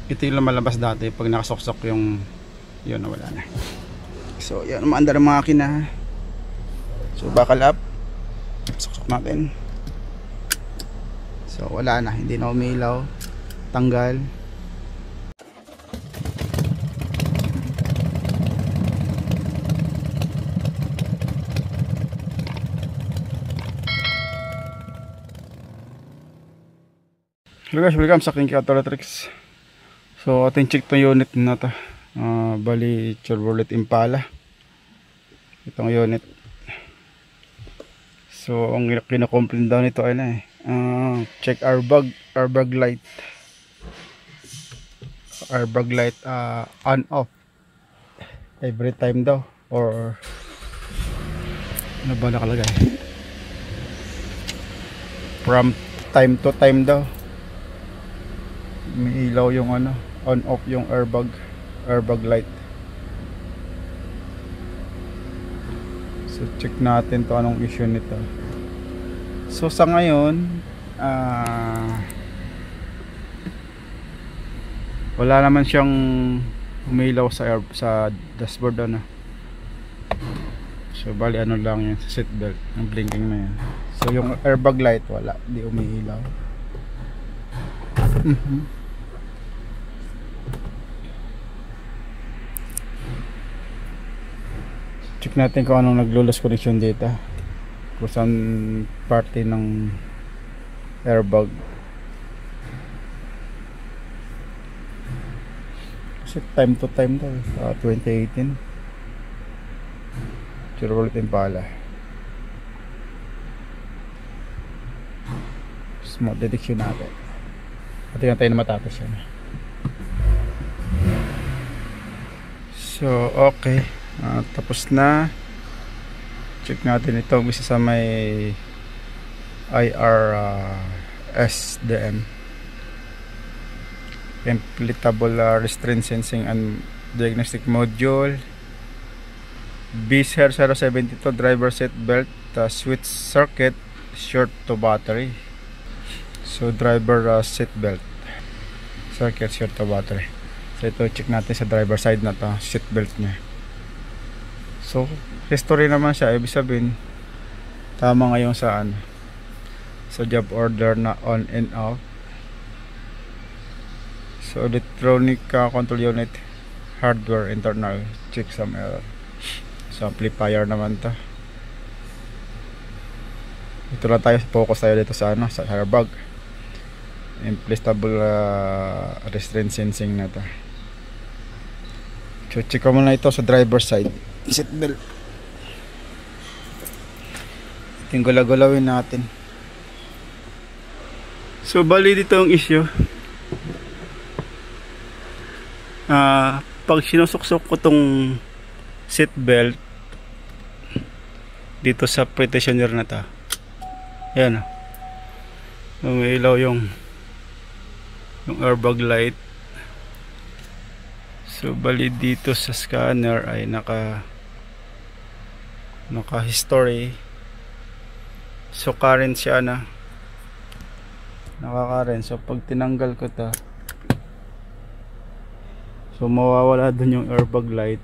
Ito yung lumalabas dati pag nakasoksok yung yun, nawala na. So yan, umaandar ang makina. So buckle up, soksok natin. So wala na, hindi na umilaw. Tanggal. Hello guys, welcome sa King Auto Electrics. So ating check tong unit na to. Bali Chevrolet Impala. Itong unit. So ang kina-complain daw nito ay na check airbag light. Airbag light on off every time daw, or ano ba nakalagay? From time to time daw. May ilaw yung on off yung airbag light. So check natin to anong issue nito. So sa ngayon wala naman siyang umilaw sa dashboard So bali ano lang yan sa seatbelt, ang blinking na yan. So yung airbag light wala, di umiilaw. Check natin kung anong naglulas connection dito, kung saan parte ng airbag. Kasi time to time daw, 2018 Chevrolet Impala. Smart detection natin. At tingnan tayo na matapos yan. So okay, tapos na. Check natin itong isa sa may IR SDM, Implementable Restraint Sensing and Diagnostic Module. BSR 072 driver seat belt, switch circuit, short to battery. So driver seat belt, circuit, short to battery. So ito check natin sa driver side na to, seat belt nya. So history naman siya, ibig sabihin tama ngayon sa sa job order na on and off. So electronic control unit, hardware internal, check some error. So amplifier naman to. Ito lang tayo, focus tayo dito sa sa airbag. Implementable restraint sensing na to. So check ko muna ito sa driver side, seat belt. Yung gulagulawin natin. So bali dito ang issue, pag sinusuksok ko tong seat belt dito sa pretensioner na to, yan umiilaw yung airbag light. So bali dito sa scanner ay naka history. So current siya naka-current. So pag tinanggal ko to, so mawawala dun yung airbag light.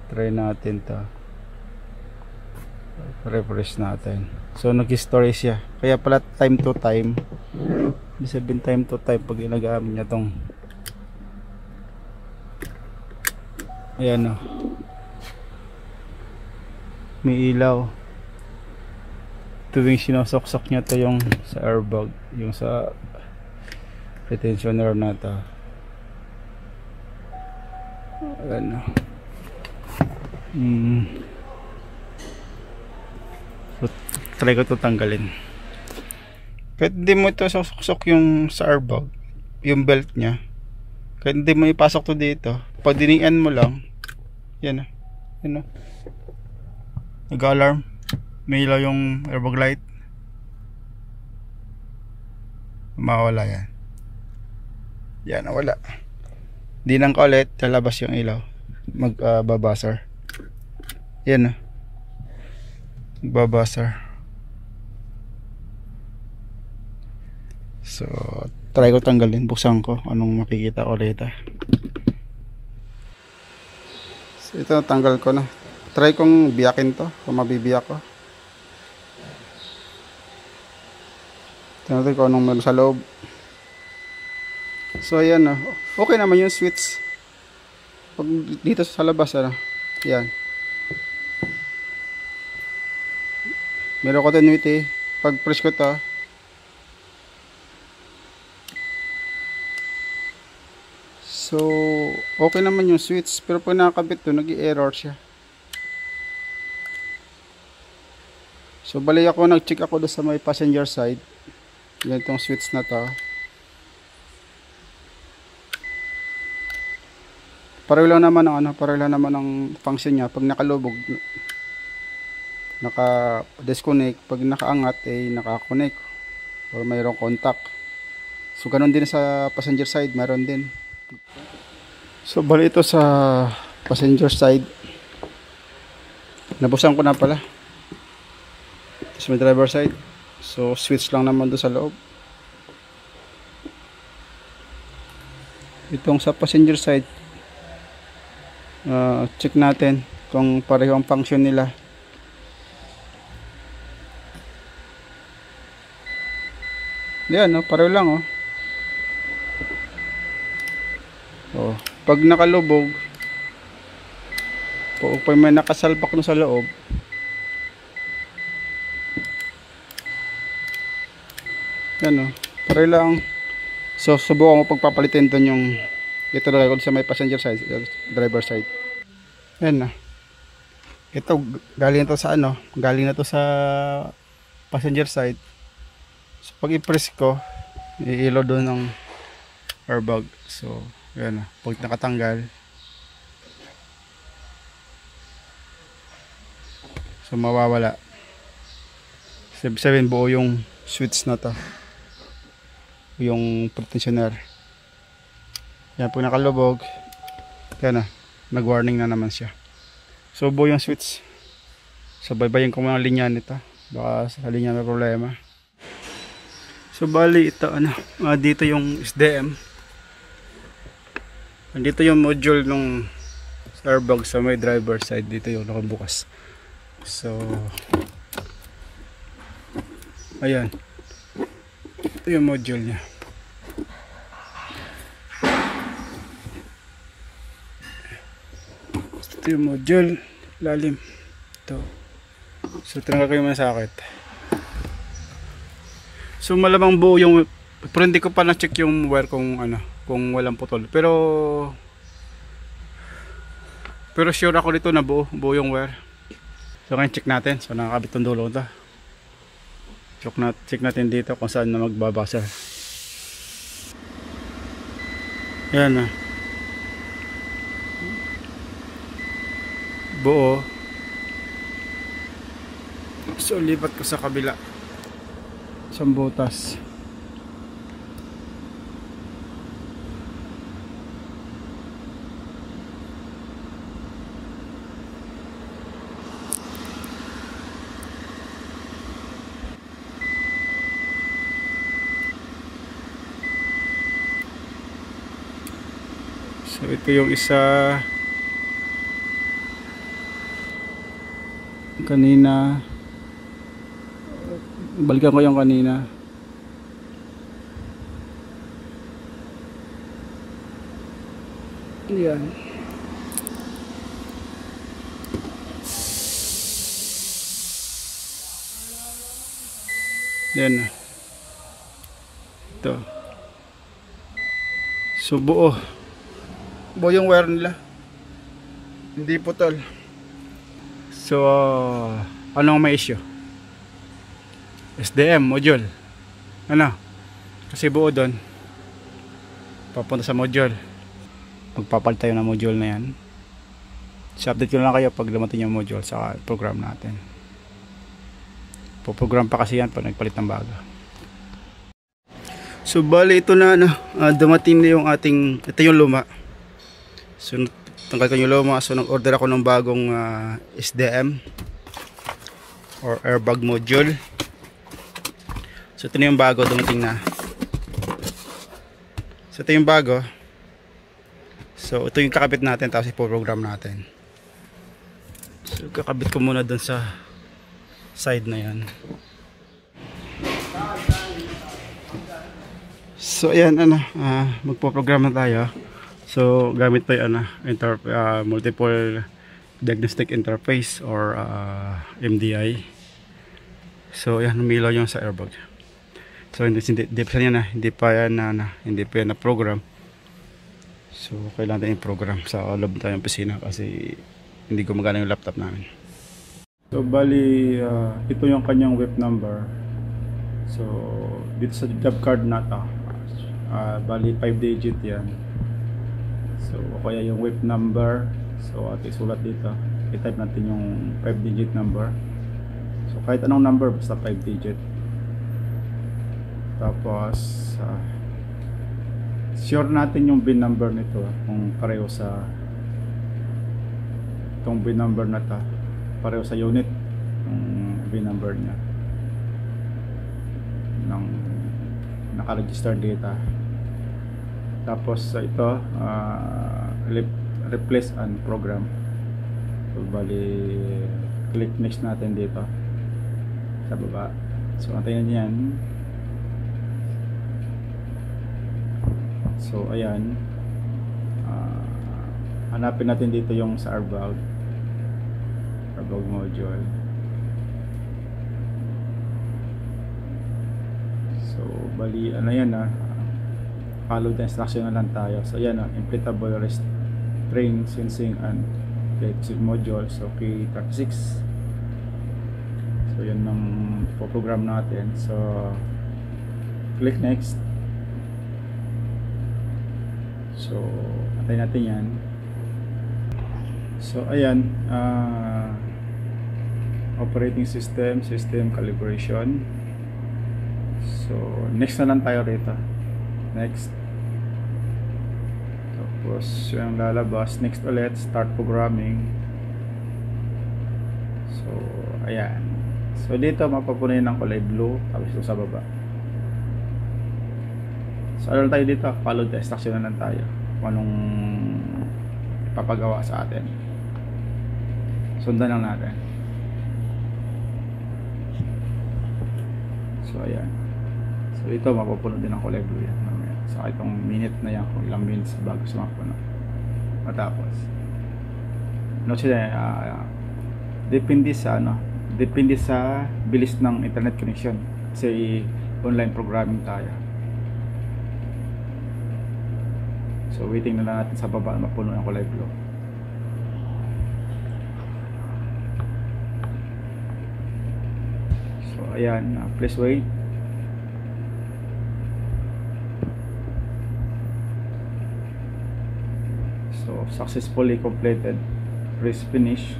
Try natin to, refresh natin. So nag-history siya, kaya pala time to time. Ibig sabihin time to time pag ginagamit niya tong ayan may ilaw tuwing sinosok-sok niya to yung sa airbag, yung sa pretensioner na to. Ayan so try ko to tanggalin. Kahit hindi mo ito sok-sok yung sa airbag, yung belt nya, kahit hindi mo ipasok to dito, pag dinian mo lang yan nag-alarm, may ilaw yung airbag light, mawala yan nawala. Dinang ka ulit, lalabas yung ilaw, magbabuzzer yan magbabuzzer. So try ko tanggalin, buksan ko anong makikita ko dito. So ito, tanggal ko na. Try kong biyakin to kung mabibiyak ko. Tingnan natin kung anong meron sa loob. So ayan, okay naman yung switch. Pag dito sa labas, yan, meron continuity. Pag press ko to, so okay naman yung switch, pero pag nakakabit to, nag-i-error siya. So bali ako, nag-check ako doon sa may passenger side. Yan itong switch na to. Pareho lang naman ang pareho lang naman ang function niya. Pag nakalubog, naka-disconnect. Pag nakaangat, naka-connect or mayroong contact. So ganoon din sa passenger side, meron din. So bali ito sa passenger side, nabusan ko na pala. Tapos may driver side, so switch lang naman doon sa loob. Itong sa passenger side, check natin kung pareho ang function nila. Yan, pareho lang. Pag nakalubog, pag may nakasalpak na sa loob, yan, pareho lang. So subukan ko pagpapalitin doon yung ito na sa may passenger side, driver side. Yan, ito galing na to sa galing na to sa passenger side. So pag i-press ko, iilo doon ng airbag. So yan, pag nakatanggal, so mawawala. Sabihin buo yung switch na to, yung pretensioner. Yan, pag nakalubog, yan nag-warning na naman siya. So buo yung switch. So baybayin ko muna ang linya nito, baka sa linya may problema. So bali ito dito yung SDM. Dito yung module ng airbag sa may driver side. Dito yung nakabukas. So ayan, ito yung module nya. Ito yung module, lalim ito. So tinanggal ko yung masakit. So malamang buo yung, pero hindi ko pa na-check yung wire kung kung walang putol. Pero sure ako dito na buo yung wire. So ngayon check natin. So nakakabit yung dulo ito. Check natin dito kung saan na magbabasa. Yan buo. So lipat ko sa kabila. Isang butas. So ito yung isa kanina, balikan ko yung kanina. Yan. Yan. Ito. So buo yung wire nila, hindi putol. So anong may issue? SDM module, kasi buo doon, papunta sa module. Magpapalit tayo ng module na yan. So update ko lang kayo pag dumating yung module sa program natin. Puprogram pa kasi yan pag nagpalit ng bago. So bali ito na dumating na yung ating, ito yung luma. So tanggal ko yung luma. So nag-order ako ng bagong SDM or airbag module. So ito na yung bago, dumating na. So ito yung bago. So ito yung kakabit natin, tapos ipo-program natin. So kakabit ko muna dun sa side na yan. So ayan, magpo-program na tayo. So gamit pa yung multiple diagnostic interface or MDI. So ayan, umilaw yung sa airbag. So hindi pa yan hindi pa yan na program. So kailangan tayong program sa loob tayong opisina kasi hindi gumagana yung laptop namin. So bali ito yung kanyang WIP number. So dito sa job card na to, bali 5 digit yan. So kaya yung WIP number, so isulat dito, i-type natin yung 5 digit number. So kahit anong number basta 5 digit. Tapos sure natin yung bin number nito kung pareho sa itong bin number na ta, pareho sa unit yung bin number niya ng naka-register data. Tapos ito replace and program. So bali click next natin dito sa baba. So antayin niyan. So ayan, hanapin natin dito yung sa airbag module. So bali ano yan, follow the instruction na lang tayo. So ayan, implementable restraint sensing and electric module. So K36. So yan ang po-program natin. So click next. So antayin natin yan. So ayan, operating system calibration. So next na lang tayo rito. Next. Tapos yung lalabas, next ulit, start programming. So ayan. So dito mapapunin ng kulay blue, tapos ito sa baba. So ano tayo dito, follow the instruction na lang tayo kung anong ipapagawa sa atin. Sundan lang natin. So ayan. So ito mapupuno din ng kulay blue yan. So itong minute na yan, kung ilang minutes bago sumapuno. Matapos no sila, depende sa bilis ng internet connection kasi online programming tayo. So waiting na lang natin sa baba mapuno ng kulay blue. So ayan, please wait. So successfully completed. Press finish.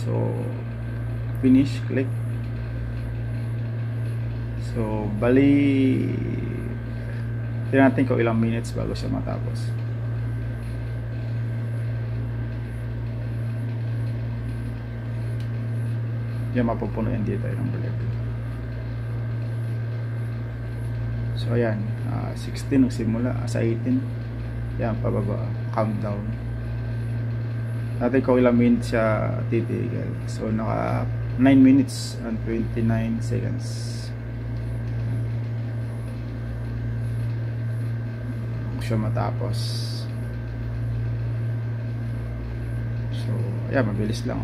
So finish, click. So bali tingnan natin kung ilang minutes bago siya matapos. Yan, mapupuno yan dito yung bullet. So ayan, 16 nagsimula, sa 18 yan, pababa, countdown natin kung ilang minutes siya titigil. So naka 9 minutes and 29 seconds. Siya matapos. So ayan, mabilis lang.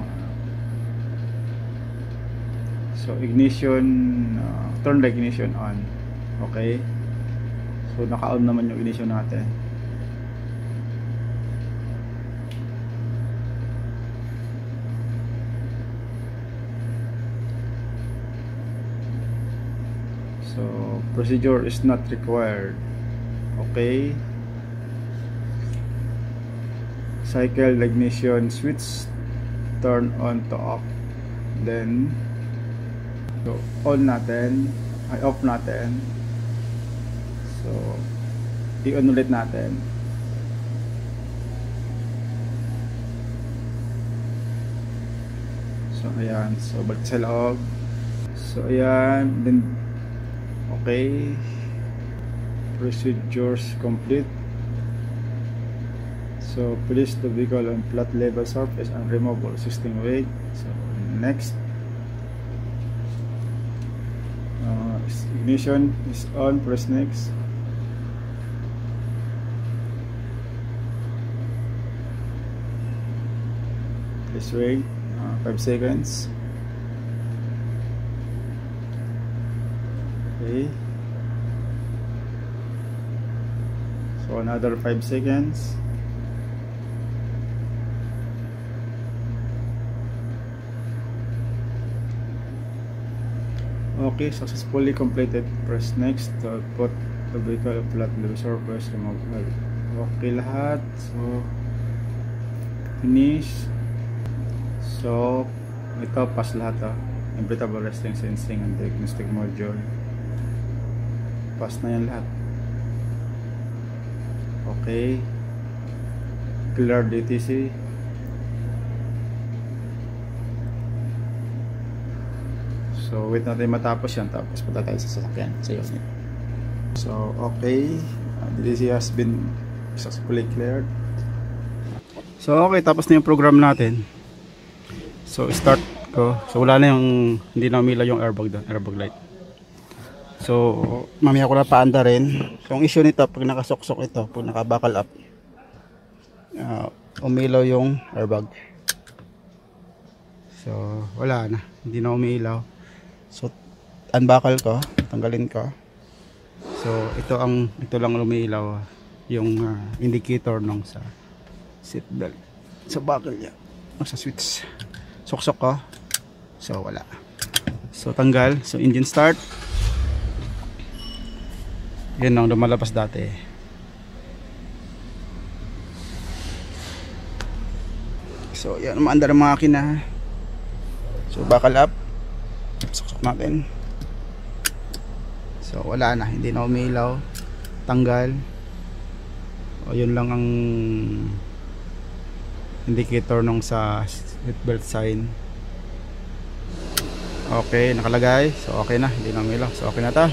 So ignition, turn the ignition on. Okay, so naka-on naman yung ignition natin. So procedure is not required. Okay, cycle the ignition switch, turn on to off, then so on natin, ay off natin. So i-on ulit natin. So ayan, so balik sa loob. So ayan, then okay. procedures complete. So place the vehicle on flat level surface and remove all existing weight. So next, ignition is on, press next. Please wait 5 seconds. Okay, so another 5 seconds. Okay, successfully completed. Press next to put the vehicle flat level surface. Remove. Okay lahat. So finish. So ito pass lahat Inevitable resting sensing and diagnostic module. Pass na yan lahat. Okay, clear DTC. So wait natin matapos yan, tapos punta tayo sa sasakyan, sa unit. So okay, DTC has been successfully cleared. So okay, tapos na yung program natin. So start ko. So wala na yung, hindi na umila yung airbag doon, airbag light. So mamaya ko na paanda rin. So ang issue nito, pag nakasuksok ito, pag nakabuckle up, umilaw yung airbag. So wala na, hindi na umilaw. So unbuckle ko, tanggalin ko. So ito lang umiilaw, yung indicator nung sa seat belt, sa buckle niya, sa switch. Suksok ko. So wala. So tanggal. So engine start. Yan ang lumalabas dati. So yan, umaandar ang makina. So buckle up. Suksok natin. So wala na, hindi na umilaw. Tanggal. O yun lang ang indicator nung sa seatbelt sign. Okay, nakalagay. So okay na, hindi na umilaw. So okay na ta.